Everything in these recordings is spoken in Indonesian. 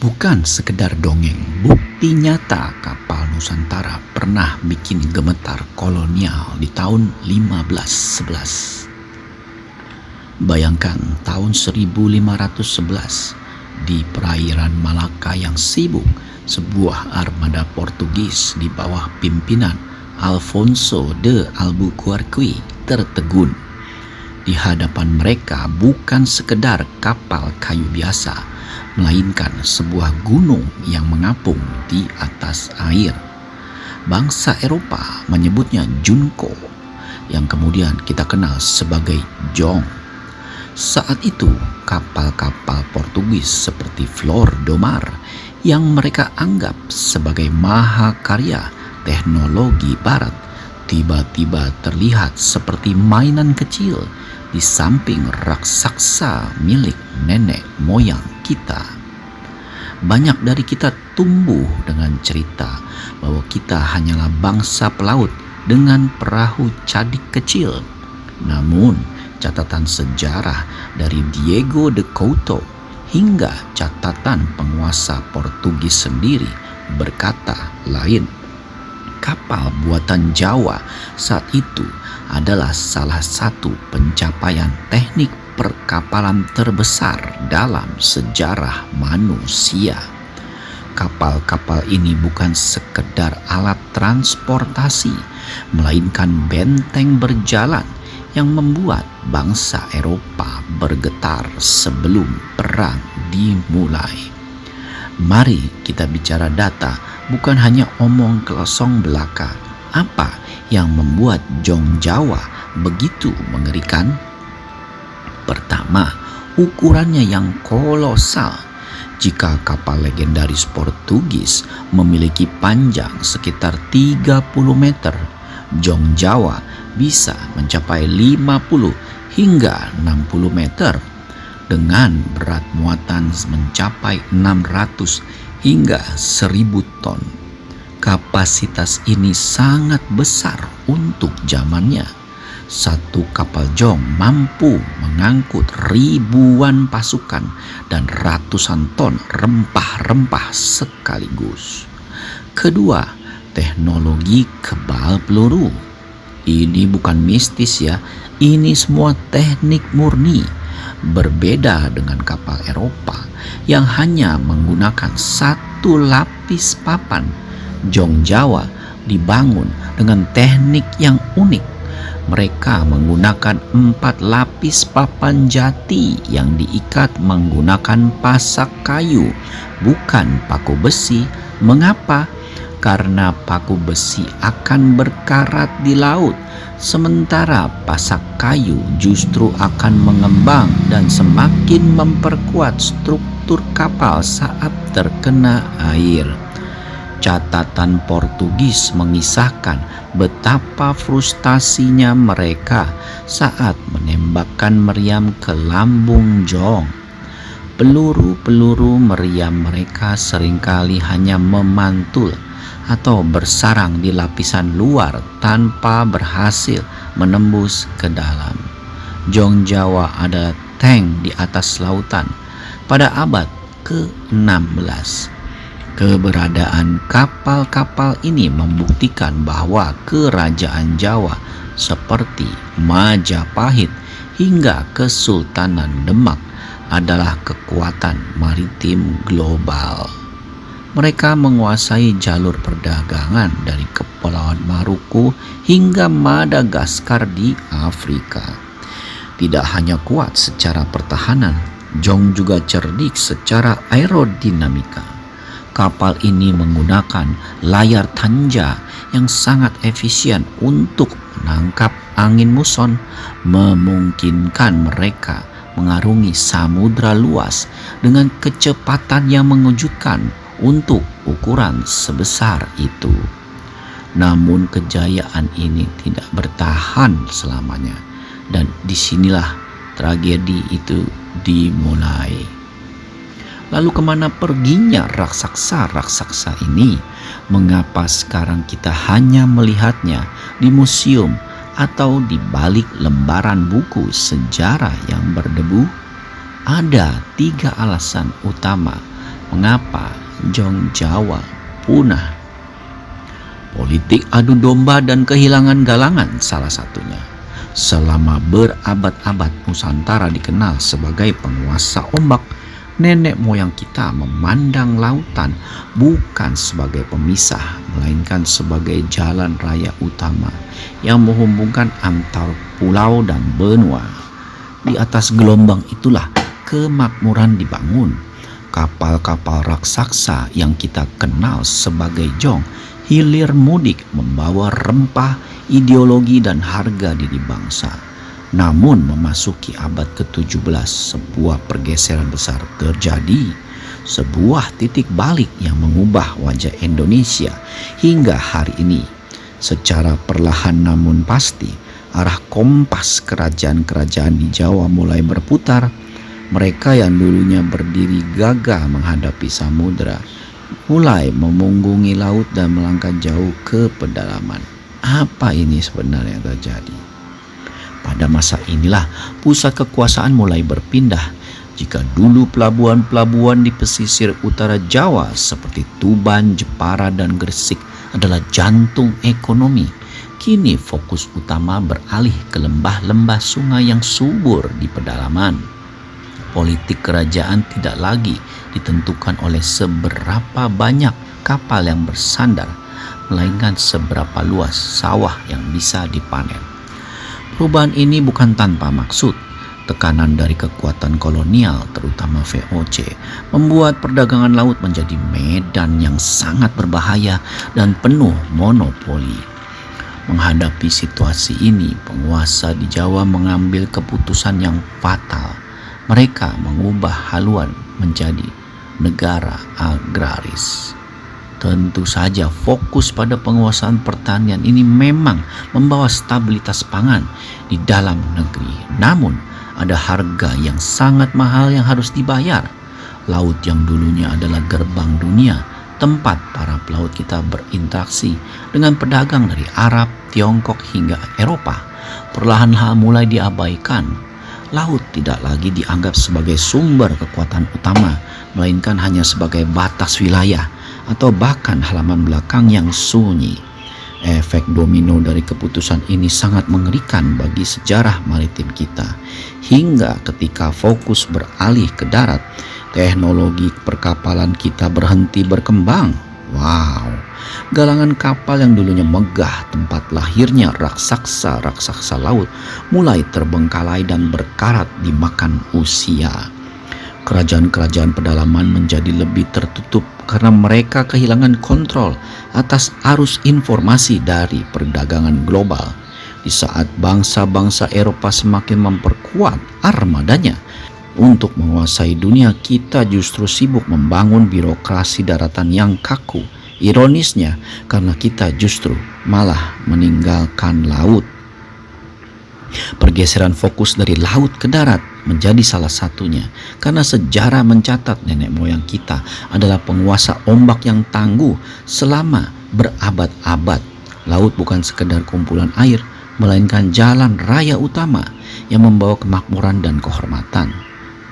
Bukan sekedar dongeng, bukti nyata kapal Nusantara pernah bikin gemetar kolonial di tahun 1511. Bayangkan tahun 1511, di perairan Malaka yang sibuk, sebuah armada Portugis di bawah pimpinan Alfonso de Albuquerque tertegun. Di hadapan mereka bukan sekedar kapal kayu biasa, melainkan sebuah gunung yang mengapung di atas air. Bangsa Eropa menyebutnya Junco, yang kemudian kita kenal sebagai Jong. Saat itu, kapal-kapal Portugis seperti Flor do Mar yang mereka anggap sebagai mahakarya teknologi barat tiba-tiba terlihat seperti mainan kecil di samping raksasa milik nenek moyang kita. Banyak dari kita tumbuh dengan cerita bahwa kita hanyalah bangsa pelaut dengan perahu cadik kecil. Namun, catatan sejarah dari Diego de Couto hingga catatan penguasa Portugis sendiri berkata lain. Kapal buatan Jawa saat itu adalah salah satu pencapaian teknik perkapalan terbesar dalam sejarah manusia. Kapal-kapal ini bukan sekedar alat transportasi, melainkan benteng berjalan yang membuat bangsa Eropa bergetar sebelum perang dimulai. Mari kita bicara data, bukan hanya omong kosong belaka. Apa yang membuat Jong Jawa begitu mengerikan? Pertama, ukurannya yang kolosal. Jika kapal legendaris Portugis memiliki panjang sekitar 30 meter, Jong Jawa bisa mencapai 50 hingga 60 meter dengan berat muatan mencapai 600 hingga 1000 ton. Kapasitas ini sangat besar untuk zamannya. Satu kapal Jong mampu mengangkut ribuan pasukan dan ratusan ton rempah-rempah sekaligus. Kedua, teknologi kebal peluru. Ini bukan mistis ya, ini semua teknik murni. Berbeda dengan kapal Eropa yang hanya menggunakan satu lapis papan, Jong Jawa dibangun dengan teknik yang unik. Mereka menggunakan 4 lapis papan jati yang diikat menggunakan pasak kayu, bukan paku besi. Mengapa? Karena paku besi akan berkarat di laut, sementara pasak kayu justru akan mengembang dan semakin memperkuat struktur kapal saat terkena air. Catatan Portugis mengisahkan betapa frustasinya mereka saat menembakkan meriam ke lambung Jong. Peluru-peluru meriam mereka seringkali hanya memantul atau bersarang di lapisan luar tanpa berhasil menembus ke dalam. Jong Jawa adalah tank di atas lautan pada abad ke-16. Keberadaan kapal-kapal ini membuktikan bahwa kerajaan Jawa seperti Majapahit hingga Kesultanan Demak adalah kekuatan maritim global. Mereka menguasai jalur perdagangan dari Kepulauan Maluku hingga Madagaskar di Afrika. Tidak hanya kuat secara pertahanan, Jong juga cerdik secara aerodinamika. Kapal ini menggunakan layar tanja yang sangat efisien untuk menangkap angin muson, memungkinkan mereka mengarungi samudra luas dengan kecepatan yang mengejutkan untuk ukuran sebesar itu. Namun kejayaan ini tidak bertahan selamanya, dan disinilah tragedi itu dimulai. Lalu kemana perginya raksasa-raksasa ini? Mengapa sekarang kita hanya melihatnya di museum atau di balik lembaran buku sejarah yang berdebu? Ada 3 alasan utama Mengapa Jong Jawa punah? Politik adu domba dan kehilangan galangan salah satunya. Selama berabad-abad Nusantara dikenal sebagai penguasa ombak, nenek moyang kita memandang lautan bukan sebagai pemisah, melainkan sebagai jalan raya utama yang menghubungkan antar pulau dan benua. Di atas gelombang itulah kemakmuran dibangun. Kapal-kapal raksasa yang kita kenal sebagai Jong hilir mudik membawa rempah, ideologi dan harga diri bangsa. Namun memasuki abad ke-17 sebuah pergeseran besar terjadi. Sebuah titik balik yang mengubah wajah Indonesia hingga hari ini. Secara perlahan namun pasti, arah kompas kerajaan-kerajaan di Jawa mulai berputar. Mereka yang dulunya berdiri gagah menghadapi samudera mulai memunggungi laut dan melangkah jauh ke pedalaman. Apa ini sebenarnya yang terjadi? Pada masa inilah pusat kekuasaan mulai berpindah. Jika dulu pelabuhan-pelabuhan di pesisir utara Jawa seperti Tuban, Jepara, dan Gresik adalah jantung ekonomi, kini fokus utama beralih ke lembah-lembah sungai yang subur di pedalaman. Politik kerajaan tidak lagi ditentukan oleh seberapa banyak kapal yang bersandar, melainkan seberapa luas sawah yang bisa dipanen. Perubahan ini bukan tanpa maksud. Tekanan dari kekuatan kolonial, terutama VOC, membuat perdagangan laut menjadi medan yang sangat berbahaya dan penuh monopoli. Menghadapi situasi ini, penguasa di Jawa mengambil keputusan yang fatal. Mereka mengubah haluan menjadi negara agraris. Tentu saja fokus pada penguasaan pertanian ini memang membawa stabilitas pangan di dalam negeri. Namun ada harga yang sangat mahal yang harus dibayar. Laut yang dulunya adalah gerbang dunia, tempat para pelaut kita berinteraksi dengan pedagang dari Arab, Tiongkok hingga Eropa, perlahan-lahan mulai diabaikan. Laut tidak lagi dianggap sebagai sumber kekuatan utama, melainkan hanya sebagai batas wilayah atau bahkan halaman belakang yang sunyi. Efek domino dari keputusan ini sangat mengerikan bagi sejarah maritim kita. Hingga ketika fokus beralih ke darat, teknologi perkapalan kita berhenti berkembang. Wow, galangan kapal yang dulunya megah tempat lahirnya raksasa-raksasa laut mulai terbengkalai dan berkarat dimakan usia. Kerajaan-kerajaan pedalaman menjadi lebih tertutup karena mereka kehilangan kontrol atas arus informasi dari perdagangan global. Di saat bangsa-bangsa Eropa semakin memperkuat armadanya untuk menguasai dunia, kita justru sibuk membangun birokrasi daratan yang kaku. Ironisnya, karena kita justru malah meninggalkan laut. Pergeseran fokus dari laut ke darat menjadi salah satunya, karena sejarah mencatat nenek moyang kita adalah penguasa ombak yang tangguh selama berabad-abad. Laut bukan sekedar kumpulan air, melainkan jalan raya utama yang membawa kemakmuran dan kehormatan.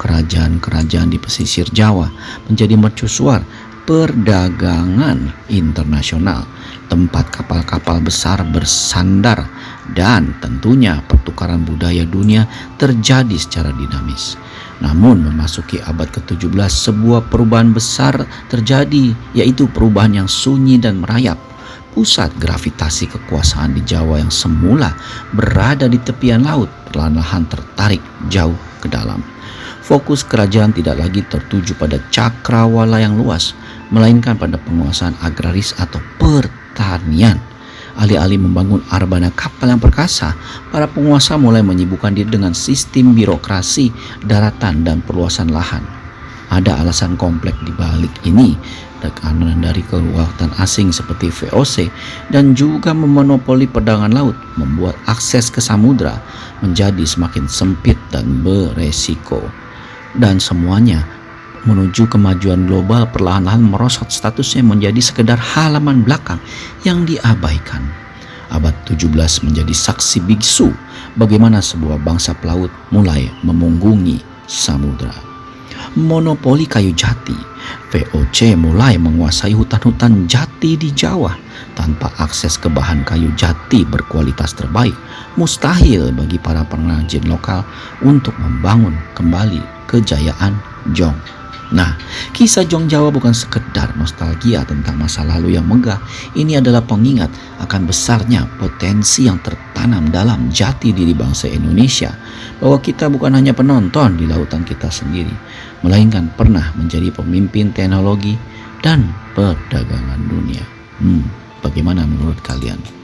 Kerajaan-kerajaan di pesisir Jawa menjadi mercusuar perdagangan internasional, tempat kapal-kapal besar bersandar, dan tentunya pertukaran budaya dunia terjadi secara dinamis. Namun memasuki abad ke-17 sebuah perubahan besar terjadi, yaitu perubahan yang sunyi dan merayap. Pusat gravitasi kekuasaan di Jawa yang semula berada di tepian laut perlahan-lahan tertarik jauh ke dalam. Fokus kerajaan tidak lagi tertuju pada cakrawala yang luas, melainkan pada penguasaan agraris atau pertanian. Alih-alih membangun armada kapal yang perkasa, para penguasa mulai menyibukkan diri dengan sistem birokrasi, daratan, dan perluasan lahan. Ada alasan kompleks di balik ini, tekanan dari kekuatan asing seperti VOC dan juga memonopoli perdagangan laut membuat akses ke samudra menjadi semakin sempit dan beresiko. Dan semuanya menuju kemajuan global perlahan-lahan merosot statusnya menjadi sekedar halaman belakang yang diabaikan. Abad 17 menjadi saksi biksu bagaimana sebuah bangsa pelaut mulai memunggungi samudra. Monopoli kayu jati VOC mulai menguasai hutan-hutan jati di Jawa. Tanpa akses ke bahan kayu jati berkualitas terbaik, mustahil bagi para pengrajin lokal untuk membangun kembali kejayaan Jong. Nah, kisah Jong Jawa bukan sekedar nostalgia tentang masa lalu yang megah. Ini adalah pengingat akan besarnya potensi yang tertanam dalam jati diri bangsa Indonesia, bahwa kita bukan hanya penonton di lautan kita sendiri, melainkan pernah menjadi pemimpin teknologi dan perdagangan dunia. Bagaimana menurut kalian?